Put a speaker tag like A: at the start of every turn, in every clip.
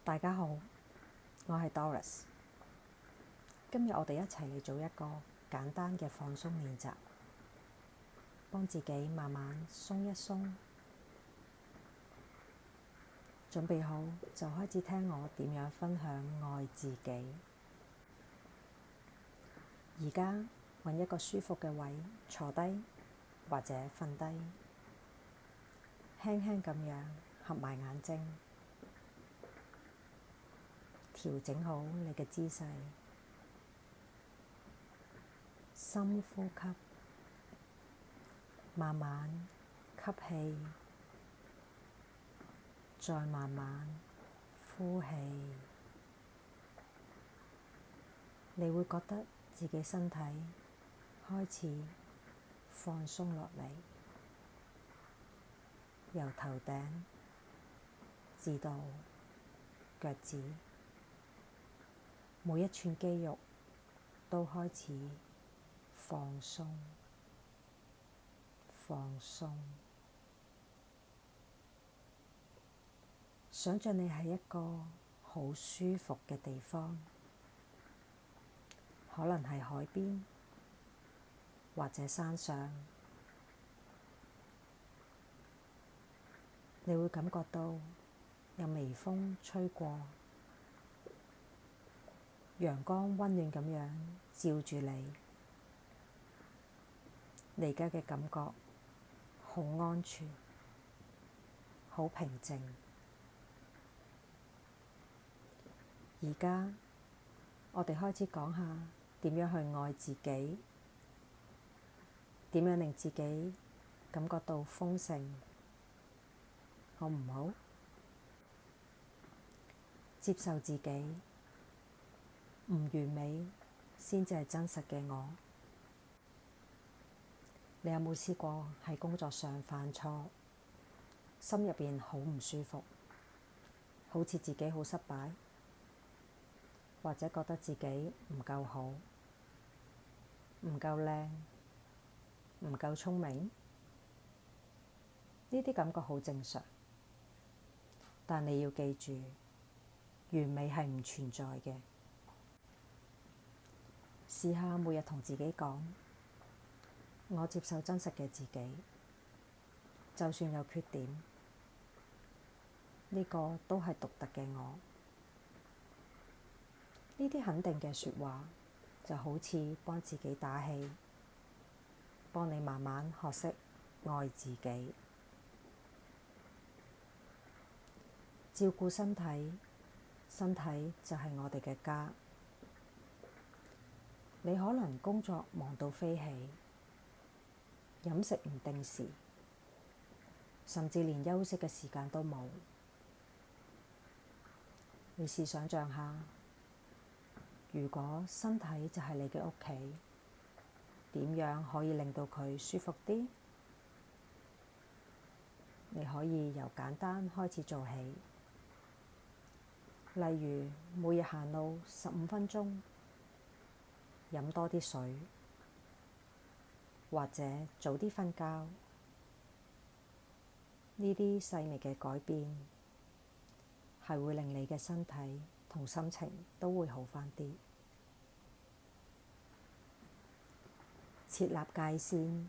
A: 大家好，我係 Doris。今日我哋一齊嚟做一個簡單嘅放鬆練習，幫自己慢慢鬆一鬆。準備好就開始聽我點樣分享愛自己。而家揾一個舒服嘅位坐低或者瞓低，輕輕咁樣合埋眼睛，調整好你嘅姿勢，深呼吸，慢慢吸氣，再慢慢呼氣。你會覺得自己身體開始放鬆落嚟，由頭頂至到腳趾，每一寸肌肉都開始放鬆，放鬆。想像你喺一個好舒服嘅地方，可能係海邊或者山上，你會感覺到有微風吹過，陽光溫暖咁樣照住你，你而家嘅感覺好安全，好平靜。而家我哋開始講下點樣去愛自己，點樣令自己感覺到豐盛，好唔好？接受自己，唔完美先至係真實嘅我。你有冇試過喺工作上犯錯，心入邊好唔舒服，好似自己好失敗，或者覺得自己唔夠好，唔夠靚，唔夠聰明？呢啲感覺好正常，但你要記住，完美係唔存在嘅。試下每日同自己講，我接受真實嘅自己，就算有缺點，呢個都係獨特嘅我。呢啲肯定嘅說話就好似幫自己打氣，幫你慢慢學識愛自己。照顧身體，身體就係我哋嘅家。你可能工作忙到飛起，飲食唔定時，甚至連休息嘅時間都冇。你試想像下，如果身體就係你嘅屋企，點樣可以令到佢舒服啲？你可以由簡單開始做起，例如每日行路15分鐘，飲多啲水，或者早啲瞓覺。呢啲細微嘅改變係會令你嘅身體同心情都會好返啲。設立界線，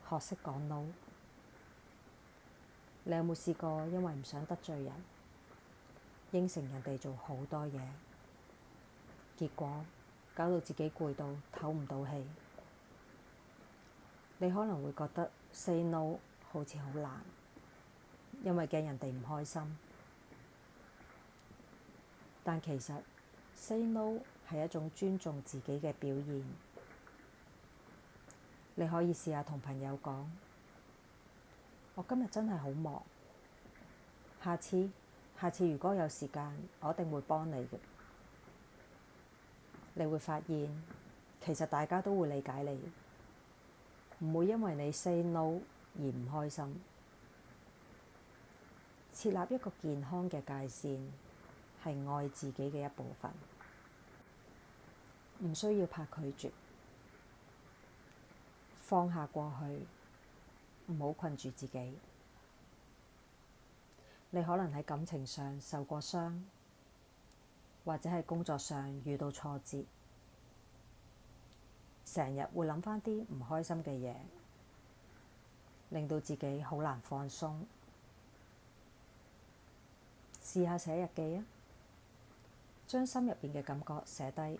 A: 學識講 no。你有冇試過因為唔想得罪人，應承人哋做好多嘢，結果搞到自己攰到唞唔到氣？你可能會覺得 say no 好似好難，因為驚人哋唔開心。但其實 say no 係一種尊重自己嘅表現。你可以試下同朋友講，我今日真係好忙，下次如果有時間，我一定會幫你嘅。你會發現其實大家都會理解你，唔會因為你 say no 而唔開心。設立一個健康嘅界線係愛自己嘅一部分，唔需要怕拒絕。放下過去，唔好困住自己。你可能喺感情上受過傷，或者係工作上遇到挫折，成日會諗返啲唔開心嘅嘢，令到自己好難放鬆。試下寫日記啊，將心入邊嘅感覺寫低，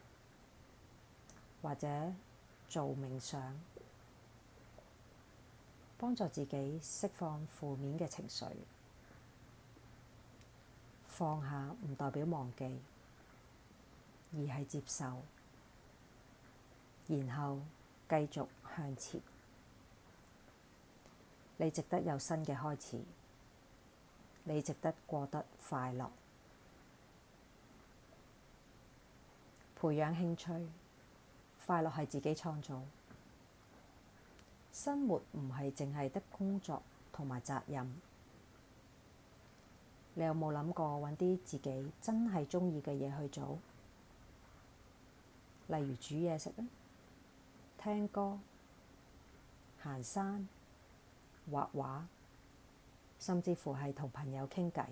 A: 或者做冥想，幫助自己釋放負面嘅情緒。放下唔代表忘記，而係接受，然後繼續向前。你值得有新嘅開始，你值得過得快樂。培養興趣，快樂係自己創造。生活唔係淨係得工作同埋責任。你有冇諗過揾啲自己真係鍾意嘅嘢去做？例如煮嘢食啊，聽歌、行山、畫畫，甚至乎係同朋友傾偈。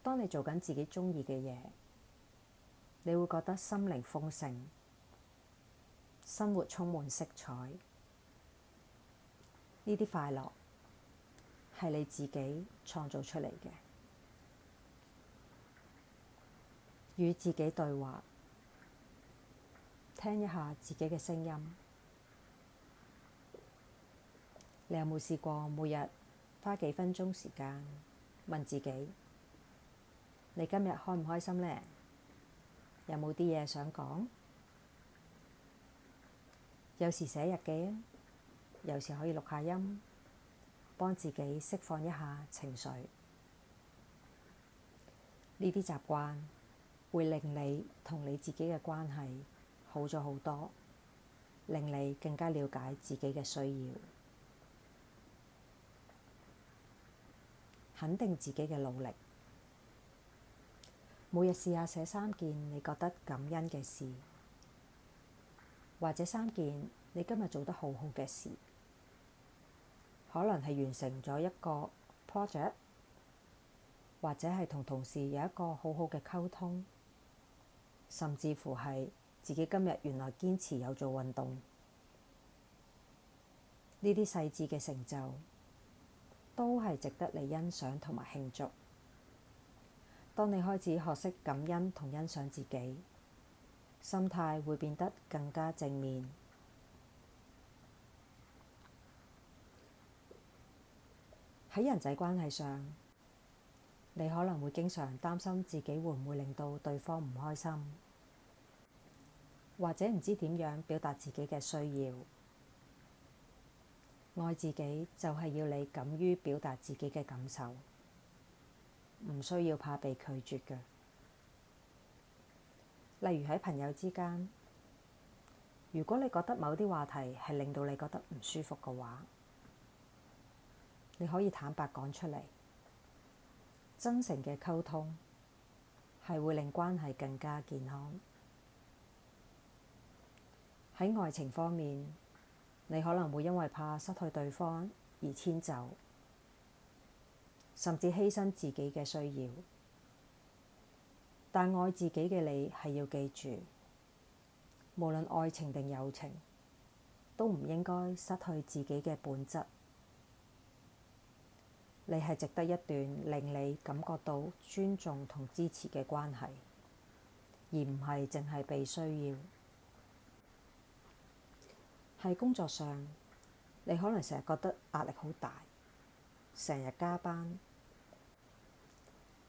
A: 當你做緊自己鍾意嘅嘢，你會覺得心靈豐盛，生活充滿色彩。呢啲快樂係你自己創造出嚟嘅。與自己對話，聽一下自己嘅聲音。你有冇試過每日花幾分鐘時間問自己：你今日開唔開心呢？有冇啲嘢想講？有時寫日記啊，有時可以錄下音，幫自己釋放一下情緒。呢啲習慣會令你同你自己嘅關係好咗好多，令你更加了解自己嘅需要。肯定自己嘅努力，每日試下寫3件你覺得感恩嘅事，或者3件你今日做得好好嘅事。可能係完成咗一個 project，或者係同同事有一個好好嘅溝通，甚至乎係自己今日原來堅持有做運動。呢啲細緻嘅成就都係值得你欣賞同埋慶祝。當你開始學識感恩同欣賞自己，心態會變得更加正面。喺人際關係上，你可能會經常擔心自己會唔會令到對方唔開心，或者唔知點樣表達自己嘅需要。愛自己就係要你敢於表達自己嘅感受，唔需要怕被拒絕嘅。例如喺朋友之間，如果你覺得某啲話題係令到你覺得唔舒服嘅話，你可以坦白講出嚟。真誠嘅溝通係會令關係更加健康。喺愛情方面，你可能會因為怕失去對方而遷就，甚至犧牲自己嘅需要。但愛自己嘅你係要記住，無論愛情定友情，都唔應該失去自己嘅本質。你係值得一段令你感覺到尊重同支持嘅關係，而唔係淨係被需要。喺工作上，你可能成日覺得壓力好大，成日加班，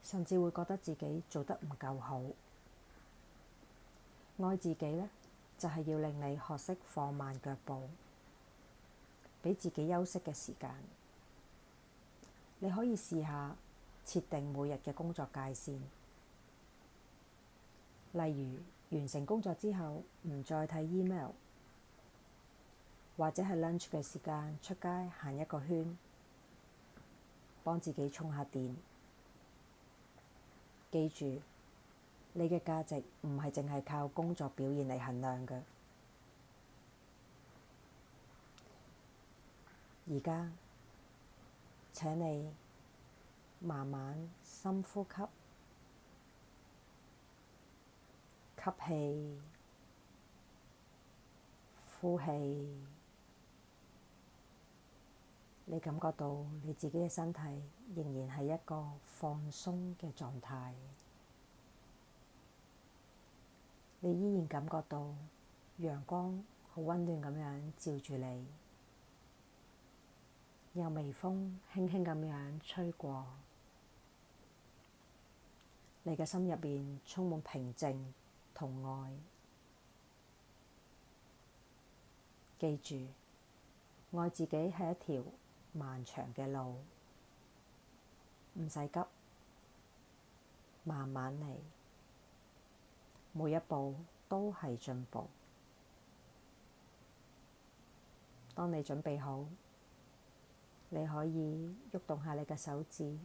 A: 甚至會覺得自己做得唔夠好。愛自己呢，就係要令你學識放慢腳步，畀自己休息嘅時間。你可以試下設定每日嘅工作界線，例如完成工作之後唔再睇 email，或者係 lunch 嘅時間出街行一個圈，幫自己充下電。記住，你嘅價值唔係淨係靠工作表現嚟衡量嘅。而家請你慢慢深呼吸，吸氣，呼氣，你感覺到你自己嘅身體仍然係一個放鬆嘅狀態，你依然感覺到陽光好溫暖咁樣照住你，有微風輕輕咁樣吹過，你嘅心入邊充滿平靜同愛。記住，愛自己係一條漫長嘅路，唔使急，慢慢嚟，每一步都係進步。當你準備好，你可以喐動下你嘅手指、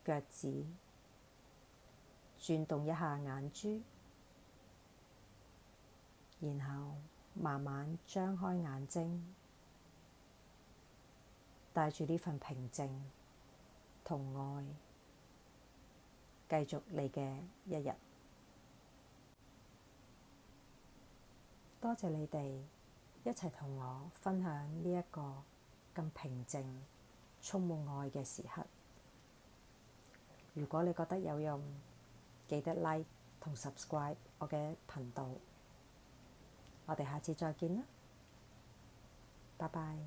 A: 腳趾，轉動一下眼珠，然後慢慢張開眼睛，帶住呢份平靜同愛，繼續你嘅一日。多謝你哋一齊同我分享呢一個咁平靜、充滿愛嘅時刻。如果你覺得有用，記得 like 同 subscribe 我嘅頻道。我哋下次再見啦，拜拜。